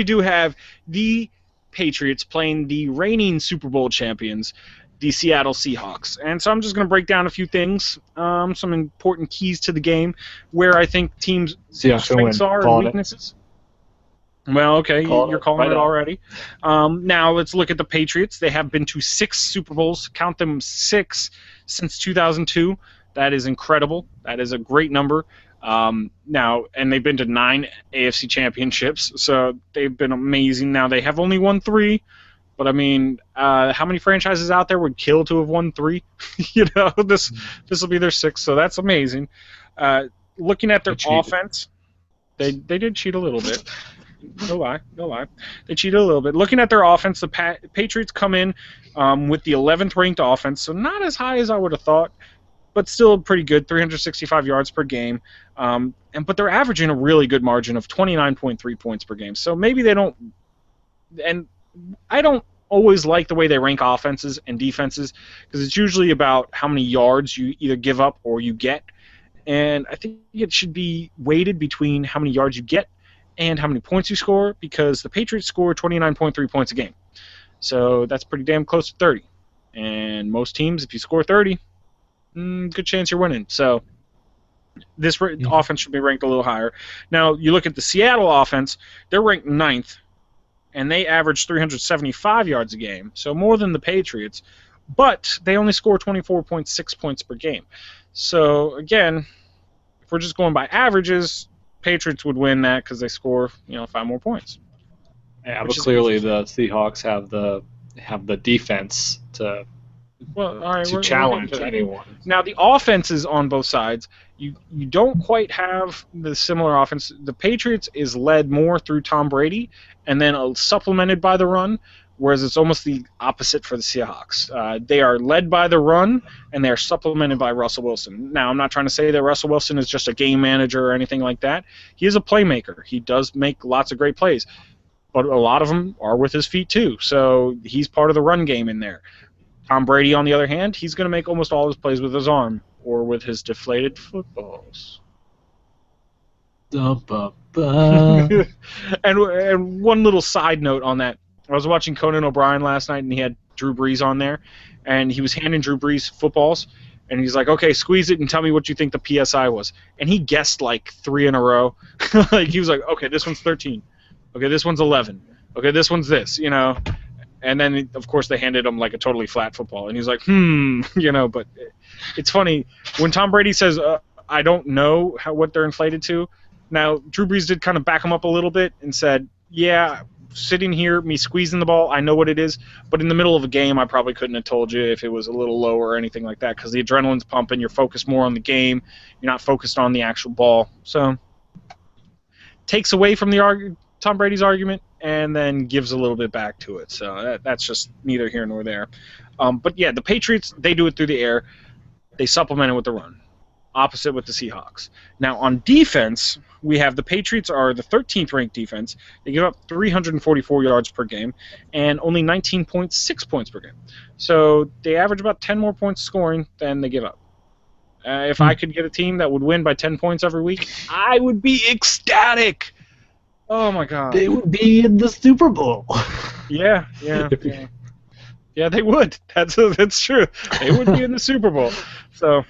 we do have the Patriots playing the reigning Super Bowl champions, the Seattle Seahawks. And so I'm just going to break down a few things, some important keys to the game, where I think teams' strengths are and weaknesses. Well, okay, you're calling it already. Now let's look at the Patriots. They have been to 6 Super Bowls, count them 6 since 2002. That is incredible. That is a great number. Now, and they've been to 9 AFC championships, so they've been amazing. Now, they have only won 3, but I mean, how many franchises out there would kill to have won 3? This will be their 6th, so that's amazing. Looking at their offense, they did cheat a little bit. No lie. They cheated a little bit. Looking at their offense, the Patriots come in with the 11th ranked offense, so not as high as I would have thought, but still pretty good, 365 yards per game. But they're averaging a really good margin of 29.3 points per game. So maybe they don't. And I don't always like the way they rank offenses and defenses because it's usually about how many yards you either give up or you get. And I think it should be weighted between how many yards you get and how many points you score, because the Patriots score 29.3 points a game. So that's pretty damn close to 30. And most teams, if you score 30, good chance you're winning. So this offense should be ranked a little higher. Now, you look at the Seattle offense, they're ranked 9th, and they average 375 yards a game, so more than the Patriots, but they only score 24.6 points per game. So, again, if we're just going by averages, Patriots would win that because they score, 5 more points. Yeah, but clearly the Seahawks have the defense to challenge anyone. Now the offenses on both sides, you don't quite have the similar offense. The Patriots is led more through Tom Brady and then supplemented by the run, whereas it's almost the opposite for the Seahawks. They are led by the run, and they are supplemented by Russell Wilson. Now, I'm not trying to say that Russell Wilson is just a game manager or anything like that. He is a playmaker. He does make lots of great plays, but a lot of them are with his feet too, so he's part of the run game in there. Tom Brady, on the other hand, he's going to make almost all his plays with his arm or with his deflated footballs. And one little side note on that. I was watching Conan O'Brien last night, and he had Drew Brees on there, and he was handing Drew Brees footballs, and he's like, okay, squeeze it and tell me what you think the PSI was. And he guessed like 3 in a row. He was like, okay, this one's 13. Okay, this one's 11. Okay, this one's this, And then, of course, they handed him like a totally flat football, and he's like, But it's funny when Tom Brady says, "I don't know what they're inflated to." Now, Drew Brees did kind of back him up a little bit and said, "Yeah, sitting here, me squeezing the ball, I know what it is, but in the middle of a game, I probably couldn't have told you if it was a little low or anything like that because the adrenaline's pumping. You're focused more on the game. You're not focused on the actual ball." So, takes away from the Tom Brady's argument, and then gives a little bit back to it. So that's just neither here nor there. But yeah, the Patriots, they do it through the air. They supplement it with the run. Opposite with the Seahawks. Now on defense, we have the Patriots are the 13th ranked defense. They give up 344 yards per game and only 19.6 points per game. So they average about 10 more points scoring than they give up. If I could get a team that would win by 10 points every week, I would be ecstatic. Oh my God! They would be in the Super Bowl. Yeah, they would. That's true. They would be in the Super Bowl. So,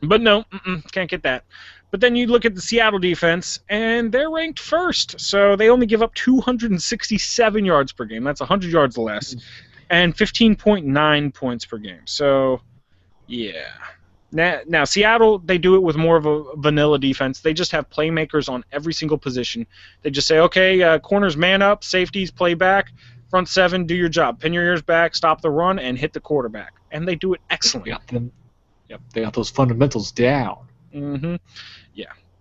but no, can't get that. But then you look at the Seattle defense, and they're ranked 1st. So they only give up 267 yards per game. That's 100 yards less, and 15.9 points per game. So, yeah. Now, Seattle, they do it with more of a vanilla defense. They just have playmakers on every single position. They just say, okay, corners man up, safeties play back, front 7, do your job. Pin your ears back, stop the run, and hit the quarterback. And they do it excellently. They got those fundamentals down. Mm-hmm.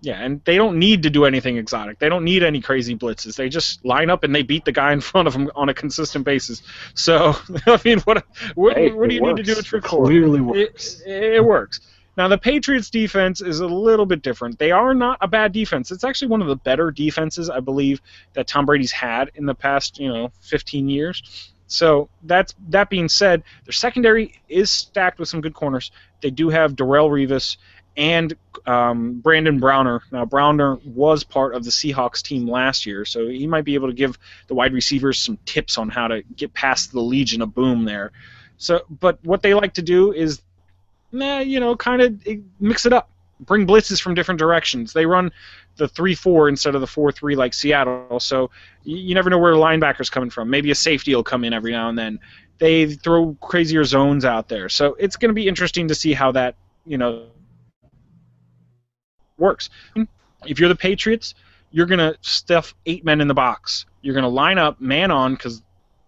Yeah, and they don't need to do anything exotic. They don't need any crazy blitzes. They just line up and they beat the guy in front of them on a consistent basis. So, I mean, what do you need to do it for? Clearly works. It works. Now, the Patriots' defense is a little bit different. They are not a bad defense. It's actually one of the better defenses, I believe, that Tom Brady's had in the past, 15 years. So, that being said, their secondary is stacked with some good corners. They do have Darrelle Revis and Brandon Browner. Now, Browner was part of the Seahawks team last year, so he might be able to give the wide receivers some tips on how to get past the Legion of Boom there. So, but what they like to do is, kind of mix it up. Bring blitzes from different directions. They run the 3-4 instead of the 4-3 like Seattle, so you never know where a linebacker's coming from. Maybe a safety will come in every now and then. They throw crazier zones out there. So it's going to be interesting to see how that, works. If you're the Patriots, you're going to stuff 8 men in the box. You're going to line up man on, because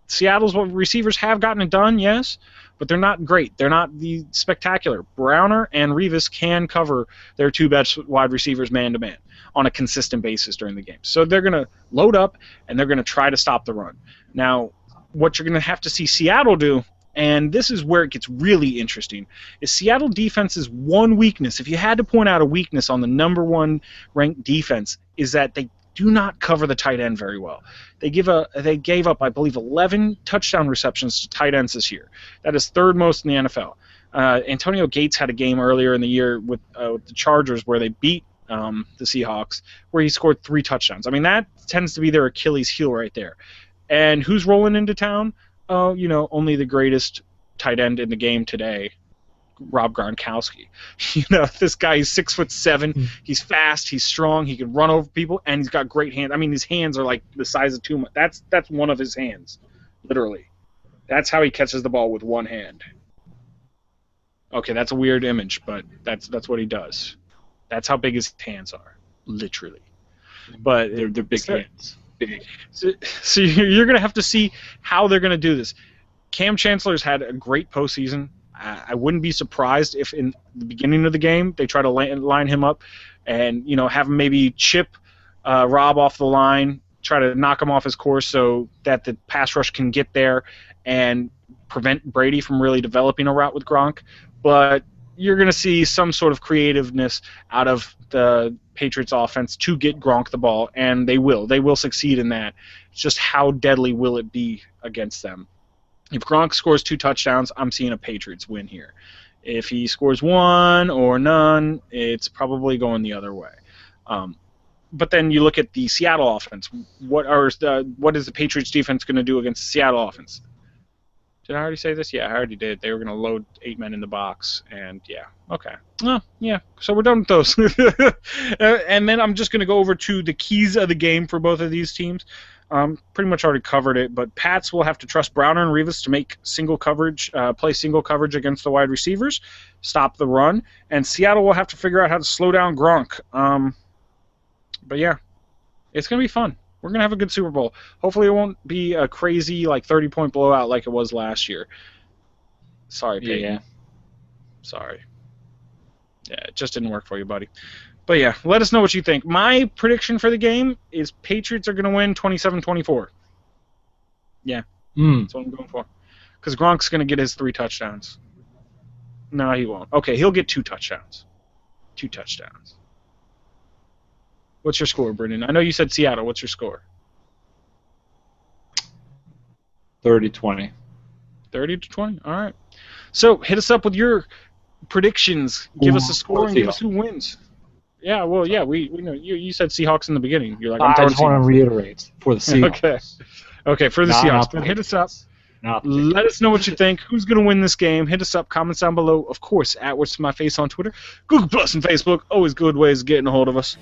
Seattle's receivers have gotten it done, yes, but they're not great. They're not the spectacular. Browner and Revis can cover their 2 best wide receivers man-to-man on a consistent basis during the game. So they're going to load up, and they're going to try to stop the run. Now, what you're going to have to see Seattle do, and this is where it gets really interesting, is Seattle defense's one weakness. If you had to point out a weakness on the number 1 ranked defense, is that they do not cover the tight end very well. They gave up, I believe, 11 touchdown receptions to tight ends this year. That is 3rd most in the NFL. Antonio Gates had a game earlier in the year with the Chargers where they beat the Seahawks, where he scored 3 touchdowns. I mean, that tends to be their Achilles heel right there. And who's rolling into town? Only the greatest tight end in the game today, Rob Gronkowski. This guy is 6'7". He's fast. He's strong. He can run over people, and he's got great hands. I mean, his hands are like the size of 2. That's one of his hands, literally. That's how he catches the ball with one hand. Okay, that's a weird image, but that's what he does. That's how big his hands are, literally. But they're big hands. Big. So you're going to have to see how they're going to do this. Cam Chancellor's had a great postseason. I wouldn't be surprised if in the beginning of the game they try to line him up and have him maybe chip Rob off the line, try to knock him off his course so that the pass rush can get there and prevent Brady from really developing a route with Gronk. But you're going to see some sort of creativeness out of the Patriots offense to get Gronk the ball, and they will. They will succeed in that. It's just how deadly will it be against them? If Gronk scores 2 touchdowns, I'm seeing a Patriots win here. If he scores 1 or none, it's probably going the other way. But then you look at the Seattle offense. What is the Patriots defense going to do against the Seattle offense? Did I already say this? Yeah, I already did. They were going to load 8 men in the box, and yeah, okay. Oh, yeah, so we're done with those. And then I'm just going to go over to the keys of the game for both of these teams. Pretty much already covered it, but Pats will have to trust Browner and Revis to make single coverage, play single coverage against the wide receivers, stop the run, and Seattle will have to figure out how to slow down Gronk. But yeah, it's going to be fun. We're going to have a good Super Bowl. Hopefully it won't be a crazy 30-point blowout like it was last year. Sorry, Peyton. Yeah. Sorry. Yeah, it just didn't work for you, buddy. But yeah, let us know what you think. My prediction for the game is Patriots are going to win 27-24. Yeah, that's what I'm going for. Because Gronk's going to get his 3 touchdowns. No, he won't. Okay, he'll get 2 touchdowns. 2 touchdowns. What's your score, Brendan? I know you said Seattle. What's your score? 30-20. 30-20? All right. So hit us up with your predictions. Give us a score and give us who wins. Yeah, well, yeah, we know. You said Seahawks in the beginning. You're like, I just want to reiterate for the Seahawks. Okay, for the Seahawks. But hit us up. Let us know what you think. Who's going to win this game? Hit us up. Comments down below. Of course, at What's My Face on Twitter. Google Plus and Facebook. Always good ways of getting a hold of us.